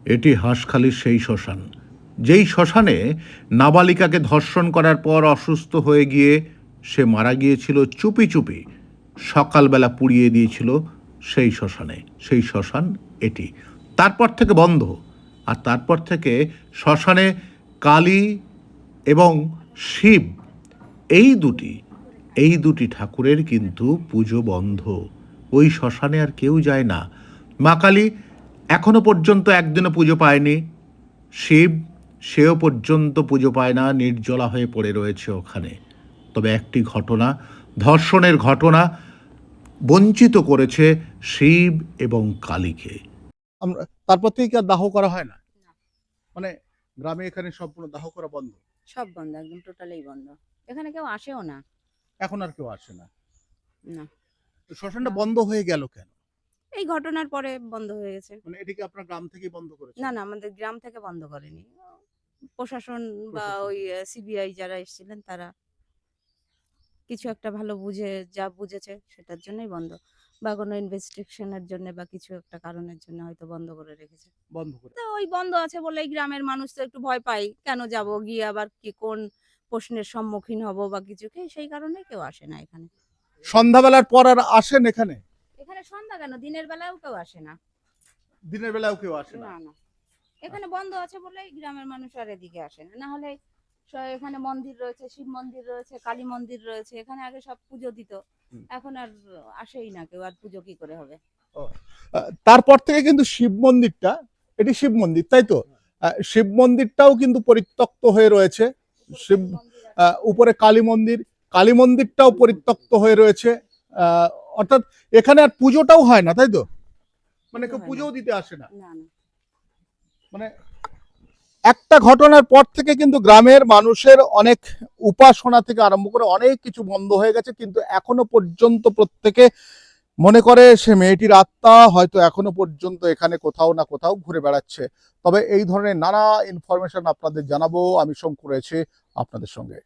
এটি হাঁসখালির সেই শ্মশান, যেই শ্মশানে নাবালিকাকে ধর্ষণ করার পর অসুস্থ হয়ে গিয়ে সে মারা গিয়েছিল চুপি চুপি। সকালবেলা পুড়িয়ে দিয়েছিল সেই শ্মশানে, সেই শ্মশান এটি। তারপর থেকে বন্ধ। আর তারপর থেকে শ্মশানে কালী এবং শিব, এই দুটি এই দুটি ঠাকুরের কিন্তু পুজো বন্ধ। ওই শ্মশানে আর কেউ যায় না। মা কালী এখনো পর্যন্ত একদিনও পুজো পায়নি। শিব, সেও পর্যন্ত পুজো পায় না, নির্জলা হয়ে পড়ে রয়েছে ওখানে। তবে একটি ঘটনা, ধর্ষণের ঘটনা, বঞ্চিত করেছে শিব এবং কালীকে। আমরা তারপর থেকে কি আর দাহ করা হয় না? মানে গ্রামে এখানে সম্পূর্ণ দাহ করা বন্ধ? সব বন্ধ, একদম টোটালেই বন্ধ। এখানে কেউ আসেও না। এখন আর কেউ আসে না? না। তো শ্মশানটা না। বন্ধ হয়ে গেল কেন? এই ঘটনার পরে বন্ধ হয়ে গেছে। মানে এটিকে আপনার গ্রাম থেকেই বন্ধ করেছে? না, না, আমাদের গ্রাম থেকে বন্ধ করেনি। প্রশাসন বা প্রশাসন। ওই সিবিআই যারা এসেছিলেন তারা কিছু একটা ভালো বুঝে যা বুঝেছে সেটার জন্যই বন্ধ। বা কোনো ইনভেস্টিগেশনের জন্য বা কিছু একটা কারণের জন্য হয়তো বন্ধ করে রেখেছে। বন্ধ করে। তো ওই বন্ধ আছে বলেই গ্রামের মানুষ তো একটু ভয় পায়। কেন যাব? গিয়ে আবার কি কোন প্রশ্নের সম্মুখীন হব বা কিছু, সেই কারণেই কেউ আসে না এখানে। সন্ধ্যাবেলার পর আর আসেন এখানে? এখানে সন্ধ্যা কেন? দিনের বেলাও কেউ আসে না। দিনের বেলাও কেউ আসে না? না, না। এখানে বন্ধ আছে বলেই গ্রামের মানুষ আর এদিকে আসে না। না হলে এখানে মন্দির রয়েছে, শিব মন্দির রয়েছে, কালী মন্দির রয়েছে। এখানে আগে সব পুজো দিত। এখন আর আসেই না কেউ। আর পুজো কি করে হবে? তারপর থেকে কিন্তু শিব মন্দিরটা, এটি শিব মন্দির তাই তো? শিব মন্দিরটাও কিন্তু পরিত্যক্ত হয়ে রয়েছে। শিব উপরে কালী মন্দির, কালী মন্দিরটাও পরিত্যক্ত হয়ে রয়েছে। অর্থাৎ এখানে আর পুজোটাও হয় না তাই তো? মানে কেউ পুজোও দিতে আসে না? না, না। মানে একটা ঘটনার পর থেকে কিন্তু গ্রামের মানুষের অনেক উপাসনা থেকে আরম্ভ করে অনেক কিছু বন্ধ হয়ে গেছে, কিন্তু এখনো পর্যন্ত প্রত্যেকে মনে করে সে মেয়েটির আত্মা হয়তো এখনো পর্যন্ত এখানে কোথাও না কোথাও ঘুরে বেড়াচ্ছে। তবে এই ধরনের নানা ইনফরমেশন আপনাদের জানাবো। আমি শঙ্কু রয়েছে আপনাদের সঙ্গে।